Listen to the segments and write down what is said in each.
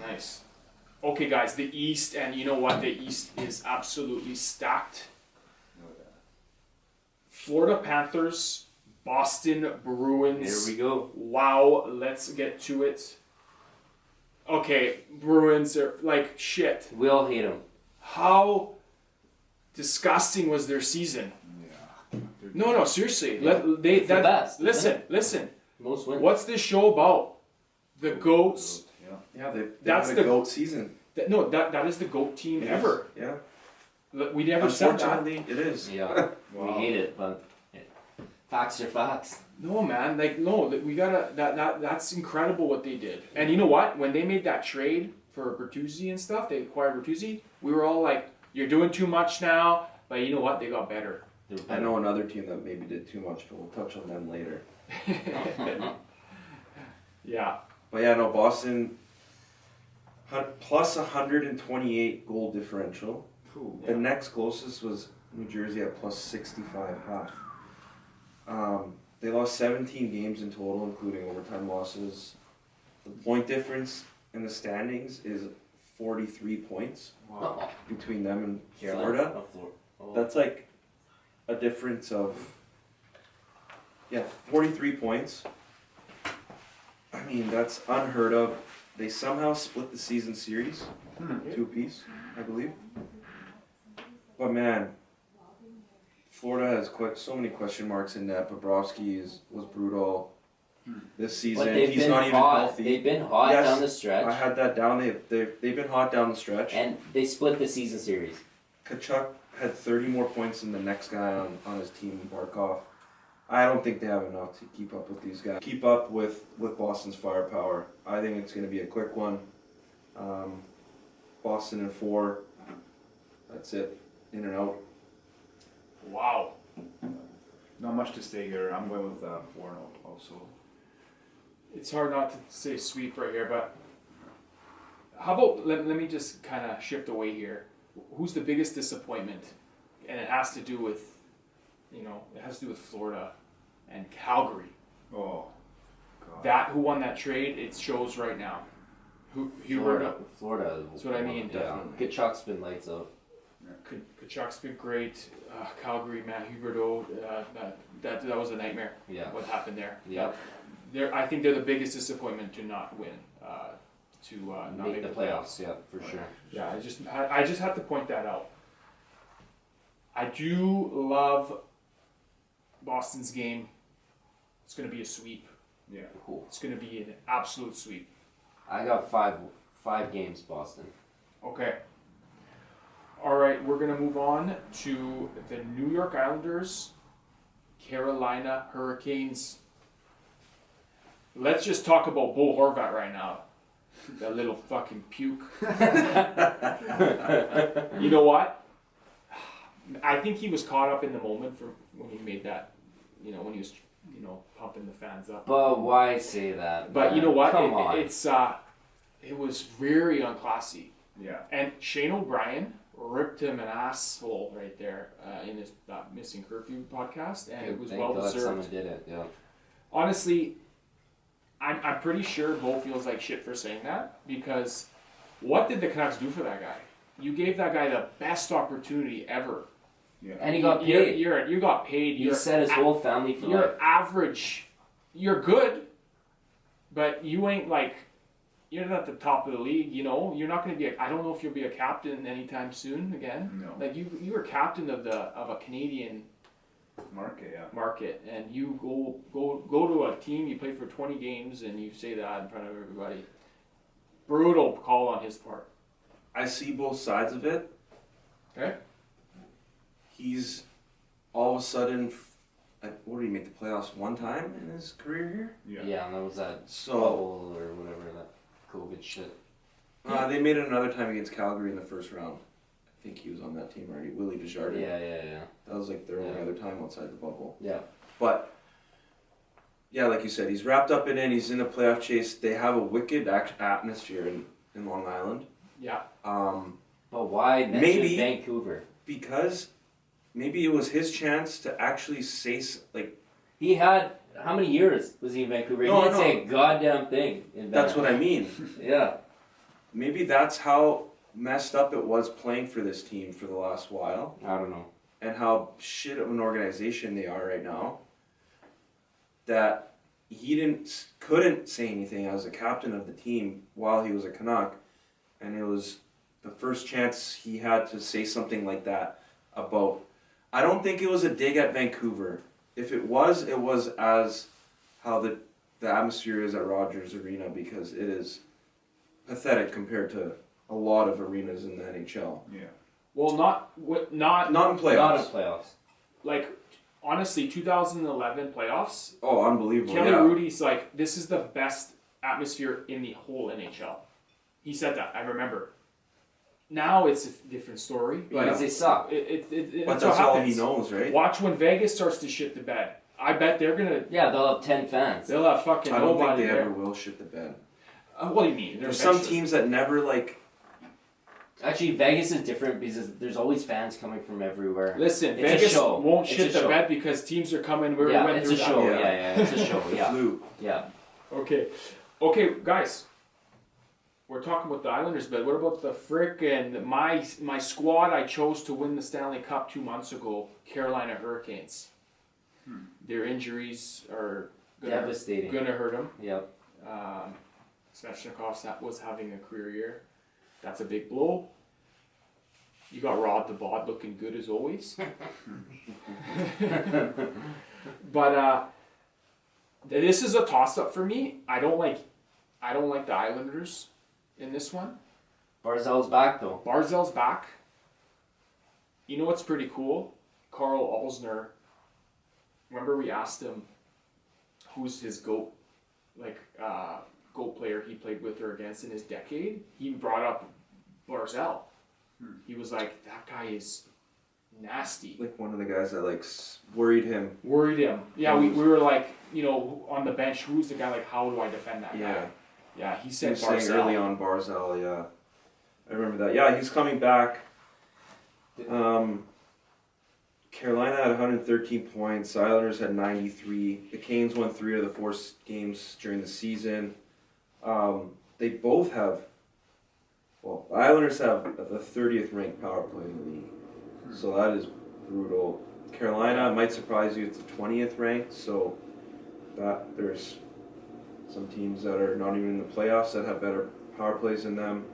Nice. Okay, guys, the East, and you know what? The East is absolutely stacked. Florida Panthers, Boston Bruins. Here we go. Wow, let's get to it. Okay, Bruins are like shit. We all hate them. How disgusting was their season? Yeah. No, seriously. Yeah. It's the best, Listen. Most wins. What's this show about? The goats. Yeah, they That's had the a GOAT season. That is the goat team It ever. is, yeah. We never said that. Unfortunately, it is. Yeah, Wow. we hate it, but facts are facts. No, man. We gotta. That's incredible what they did. And you know what? When they made that trade for Bertuzzi and stuff, they acquired Bertuzzi. We were all like, "You're doing too much now." But you know what? They got better. I know another team that maybe did too much, but we'll touch on them later. Yeah. But yeah, no, Boston had plus 128 goal differential. Cool. The next closest was New Jersey at plus 65 half. They lost 17 games in total, including overtime losses. The point difference in the standings is 43 points Wow. between them and Florida. Oh. That's like a difference of 43 points. I mean, that's unheard of. They somehow split the season series, 2 apiece, I believe. But man, Florida has so many question marks in that. Bobrovsky was brutal this season. But they've He's been not even hot. healthy. They've been hot Yes, down the stretch, I had that down. They've been hot down the stretch. and they split the season series. Kachuk had 30 more points than the next guy on his team, Barkov. I don't think they have enough to keep up with these guys. Keep up with Boston's firepower. I think it's going to be a quick one. Boston in 4. That's it. In and out. Wow. Not much to say here. I'm going with 4-0 also. It's hard not to say sweep right here, but how about let me just kind of shift away here. Who's the biggest disappointment? And it has to do with, Florida and Calgary. Oh, God. That who won that trade? It shows right now. Florida. That's what I mean. Yeah, Kachuk's been lights out. Kachuk's been great. Calgary, Matt Huberdeau, that was a nightmare. Yeah. What happened there? Yep. I think they're the biggest disappointment to not win. Not Make the playoffs. Yeah, for sure. Yeah, I just have to point that out. I do love Boston's game. It's going to be a sweep. Yeah. Cool. It's going to be an absolute sweep. I got five games, Boston. Okay. All right, we're going to move on to the New York Islanders, Carolina Hurricanes. Let's just talk about Bo Horvat right now. That little fucking puke. You know what? I think he was caught up in the moment from when he made that, when he was, pumping the fans up. But why say that? But man? you know what? Come on. It was very unclassy. Yeah. And Shane O'Brien ripped him an asshole right there in his Missing Curfew podcast, and it was Thank well God deserved. someone did it. Yeah. Honestly, I'm pretty sure Bo feels like shit for saying that, because what did the Canucks do for that guy? You gave that guy the best opportunity ever. Yeah. And he got paid. You got paid. He set his whole family for life. You're average. You're good, but you ain't like. You're not at the top of the league. You're not going to be. I don't know if you'll be a captain anytime soon again. No. Like you were captain of a Canadian market, and you go to a team. You play for 20 games, and you say that in front of everybody. Brutal call on his part. I see both sides of it. Okay. He's all of a sudden, what did he make the playoffs one time in his career here? Yeah, and that was that So bubble or whatever, that COVID shit. they made it another time against Calgary in the first round. I think he was on that team already. Willie Desjardins. Yeah. That was like their only other time outside the bubble. Yeah. But yeah, like you said, he's wrapped up in it. He's in a playoff chase. They have a wicked atmosphere in Long Island. Yeah. But why mention Maybe- Vancouver? Because maybe it was his chance to actually say He had how many years was he in Vancouver? No, he didn't no. say a goddamn thing in That's Vancouver. what I mean. Yeah. Maybe that's how messed up it was playing for this team for the last while, I don't know. and how shit of an organization they are right now. That he couldn't say anything as a captain of the team while he was a Canuck, and it was the first chance he had to say something like that about. I don't think it was a dig at Vancouver. If it was as how the atmosphere is at Rogers Arena, because it is pathetic compared to a lot of arenas in the NHL. Yeah. Well, not Not in playoffs. Not in playoffs. like honestly, 2011 playoffs. Oh, unbelievable! Kelly Yeah. Rudy's like, this is the best atmosphere in the whole NHL. He said that. I remember. Now it's a different story, but Because they suck. But But that's that's what all happens. he knows, right? Watch when Vegas starts to shit the bed. I bet they're gonna. Yeah, they'll have 10 fans. They'll have fucking I don't think nobody they there. ever will shit the bed. What do you mean? There's some teams that never like. Actually, Vegas is different because there's always fans coming from everywhere. Listen, It's a Vegas show. won't It's shit a the show. bed because teams are coming. We Yeah, went it's through a that. show. Yeah. Yeah, it's a show. Yeah, Flu. yeah. Okay, guys. We're talking about the Islanders, but what about the frickin' my squad I chose to win the Stanley Cup 2 months ago, Carolina Hurricanes. Their injuries are Devastating. gonna hurt them. Yep. Svechnikov was having a career year. That's a big blow. You got Rod the Bod looking good as always. But this is a toss-up for me. I don't like the Islanders in this one. Barzell's back though. Barzell's back. You know what's pretty cool? Carl Alsner. Remember we asked him who's his GOAT player he played with or against in his decade? He brought up Barzell. He was like, that guy is nasty. Like one of the guys that worried him. Worried him. Yeah, we were like, on the bench, who's the guy, like, how do I defend that Yeah. guy? Yeah, he He said was saying Barzell. early on Barzell. Yeah, I remember that. Yeah, he's coming back. Carolina had 113 points. The Islanders had 93. The Canes won 3 of the 4 games during the season. They both have. Well, the Islanders have the 30th ranked power play in the league, so that is brutal. Carolina might surprise you; it's the 20th ranked. So that there's some teams that are not even in the playoffs that have better power plays than them.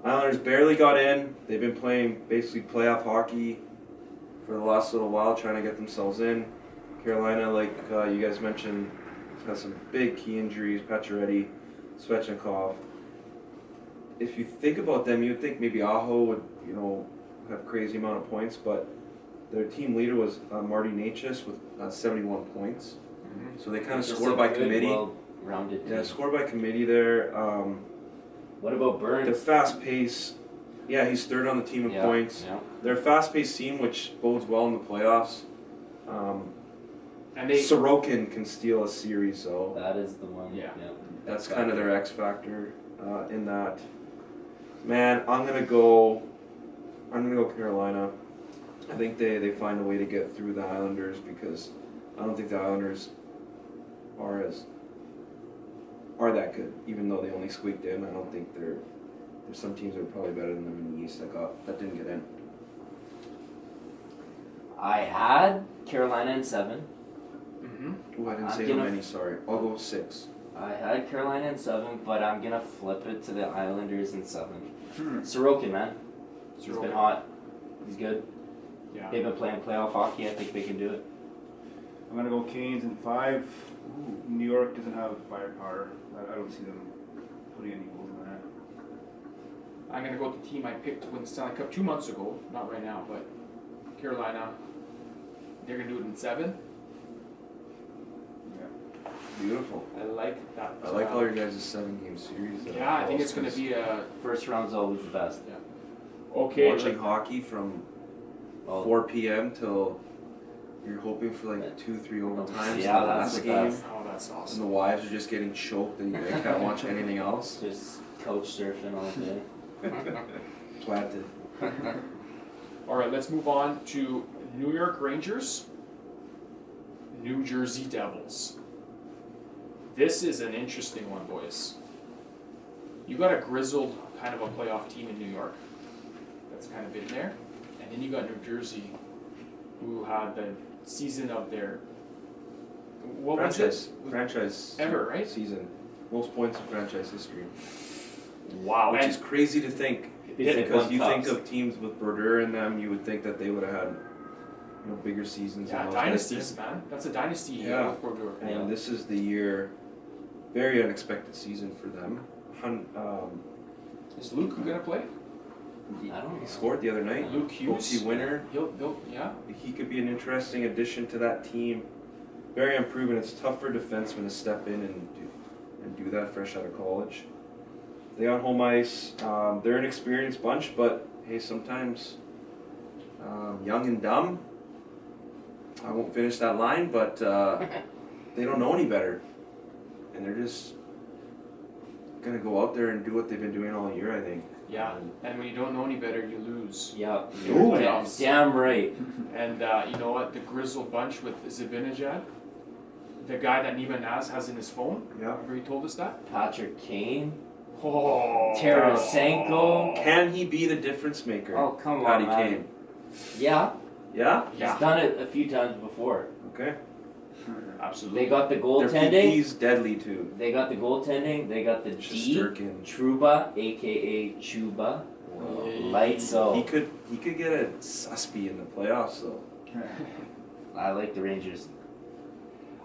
Islanders barely got in. They've been playing basically playoff hockey for the last little while, trying to get themselves in. Carolina, like you guys mentioned, has some big key injuries. Pacioretty, Svechnikov. If you think about them, you'd think maybe Aho would, have crazy amount of points, but their team leader was Marty Necas with 71 points. So they kind of Just scored a by good, committee. well-rounded team. Yeah, scored by committee there. What about The Burns? fast pace. Yeah, he's third on the team in points. Yeah. They're a fast-paced team, which bodes well in the playoffs. And they Sorokin can steal a series, though. That is the one. Yeah. That's kind of their X factor in that. Man, I'm gonna go Carolina. I think they find a way to get through the Islanders because I don't think the Islanders are that good. Even though they only squeaked in, I don't think there's some teams that are probably better than them in the East that didn't get in. I had Carolina in 7. Mm-hmm. Ooh, I didn't I'm say how gonna- many. Sorry, I'll go 6. I had Carolina in 7, but I'm gonna flip it to the Islanders in 7. Sorokin, man. He's been hot. He's good. Yeah. They've been playing playoff hockey. I think they can do it. I'm gonna go Canes in 5. New York doesn't have firepower. I don't see them putting any goals in that. I'm gonna go with the team I picked to win the Stanley Cup 2 months ago. Not right now, but Carolina. They're gonna do it in 7. Beautiful. I like that. I like all your guys' 7-game series. Yeah, I think it's gonna be a First round's always the best. okay. Watching hockey from Oh. 4 p.m. till you're hoping for like 2-3 overtimes in Yeah, the that's last the game. best. Oh, that's And awesome. the wives are just getting choked and they can't watch anything else. Just coach surfing all day. Planted. All right, let's move on to New York Rangers. New Jersey Devils. This is an interesting one, boys. You got a grizzled kind of a playoff team in New York that's kind of been there, and then you got New Jersey, who had the season of their franchise ever, right? season, most points in franchise history. Wow, Which and is crazy to think, because you think of teams with Brodeur in them, you would think that they would have had bigger seasons. yeah, than those guys dynasties, did. man. That's a dynasty Yeah. with Brodeur. And this is the year, very unexpected season for them. Is Luke gonna play? I don't know. He scored the other night. Luke Hughes, Goalie winner. He'll yeah. He could be an interesting addition to that team. Very unproven. It's tough for defensemen to step in and do that fresh out of college. They on home ice. They're an experienced bunch, but hey, sometimes young and dumb. I won't finish that line, but they don't know any better, and they're just gonna go out there and do what they've been doing all year, I think. Yeah, and when you don't know any better, you lose. Yeah. Ooh. Damn right. And you know what? The grizzled bunch with Zibanejad, the guy that Nima Naz has in his phone. Yeah. Remember he told us that? Patrick Kane. Oh. Tarasenko. Can he be the difference maker? Oh, come Patty on, man. Kane. Yeah. Yeah? Yeah. He's done it a few times before. Okay. Absolutely. They got the Their goaltending. PP's deadly too. They got the goaltending. They got the D. Shesterkin. Truba, aka Chuba. Lights He out. could get a suspy in the playoffs though. I like the Rangers.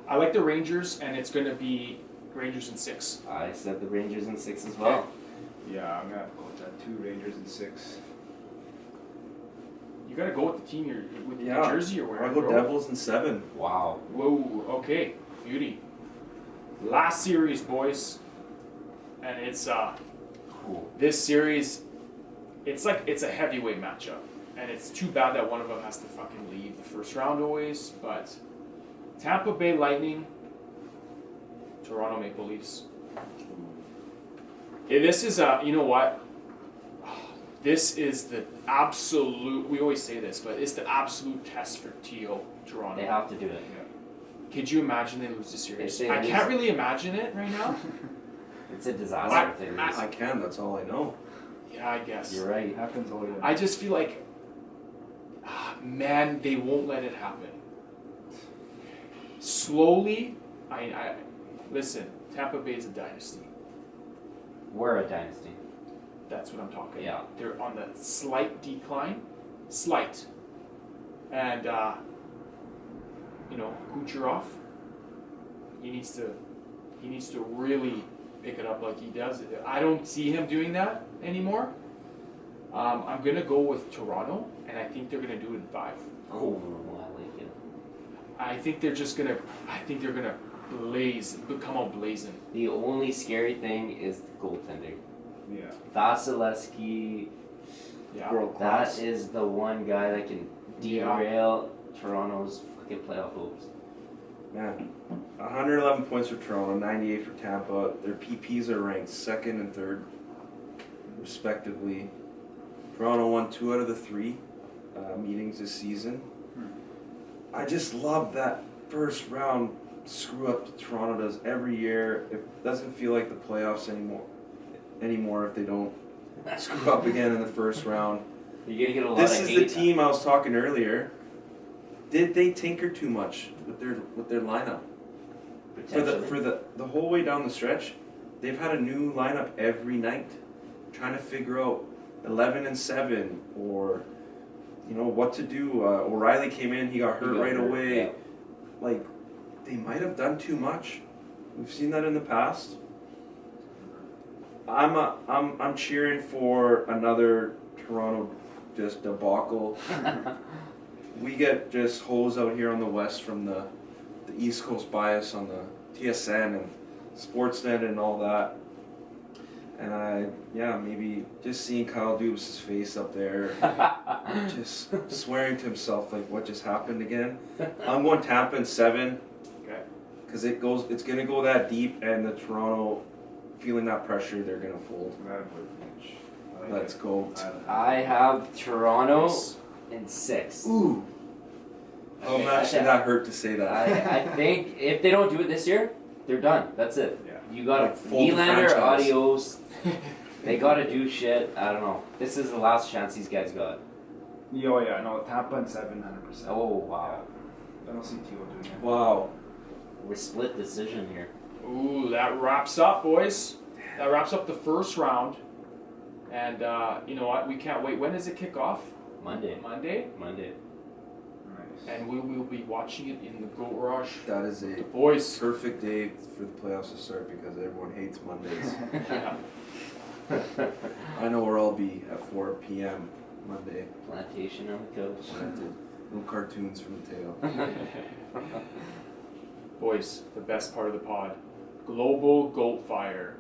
I like the Rangers, and it's going to be Rangers in 6. I said the Rangers in 6 as well. Yeah, I'm gonna go with that. 2 Rangers and 6. You got to go with the team you're with Yeah. New Jersey or where? I'll go bro? Devils in 7. Wow. Whoa. Okay. Beauty. Last series, boys, and it's Cool. this series. It's a heavyweight matchup, and it's too bad that one of them has to fucking leave the first round always. But Tampa Bay Lightning, Toronto Maple Leafs. Yeah, this is you know what? This is the absolute. We always say this, but it's the absolute test for Toronto. They have to do it. Could you imagine they lose the series? They I lose. can't really imagine it right now. It's a disaster if they lose. I can, that's all I know. Yeah, I guess. You're right. It happens all the time. I just feel like, man, they won't let it happen. Slowly, I listen. Tampa Bay is a dynasty. We're a dynasty. That's what I'm talking. Yeah. They're on the slight decline, slight, and Kucherov. He needs to really pick it up like he does. I don't see him doing that anymore. I'm gonna go with Toronto, and I think they're gonna do it in 5. Oh, I like it. I think they're gonna come out blazing. The only scary thing is the goaltending. Yeah. Vasilevsky, Yeah. World that class. is the one guy that can derail Toronto's fucking playoff hopes. Man, 111 points for Toronto, 98 for Tampa. Their PPs are ranked 2nd and 3rd, respectively. Toronto won 2 out of the 3 meetings this season. I just love that first round screw up that Toronto does every year. It doesn't feel like the playoffs anymore if they don't screw up again in the first round. You're gonna get a lot This of is hate. the team I was talking earlier. Did they tinker too much with their lineup? For the whole way down the stretch, they've had a new lineup every night, trying to figure out 11 and 7 or what to do. O'Reilly came in, he got hurt right away. Yeah. Like they might have done too much. We've seen that in the past. I'm cheering for another Toronto just debacle. We get just hosed out here on the West from the East Coast bias on the TSN and Sportsnet and all that. And maybe just seeing Kyle Dubas' face up there, just swearing to himself like what just happened again. I'm going Tampa in 7. Okay. Because it's gonna go that deep, and the Toronto feeling that pressure, they're gonna fold. Let's go. I have Toronto Yes. in 6. Ooh. Oh, actually, that hurt to say that. I think if they don't do it this year, they're done. That's it. Yeah. You gotta Like, fold the Nylander, franchise. adios. They gotta do shit. I don't know. This is the last chance these guys got. Oh yeah, no, Tampa and 700%. Oh wow. I don't see T.O. doing it. Wow. We're split decision here. Ooh, that wraps up, boys. That wraps up the first round. And you know what? We can't wait. When does it kick off? Monday. Monday. Monday. Nice. And we will be watching it in the goatrage. That is a Boys. perfect day for the playoffs to start because everyone hates Mondays. Yeah. I know where I'll be at 4 p.m. Monday. Plantation on the coast. Planted. No cartoons from the tail. Boys, the best part of the pod. Global Goat Fire.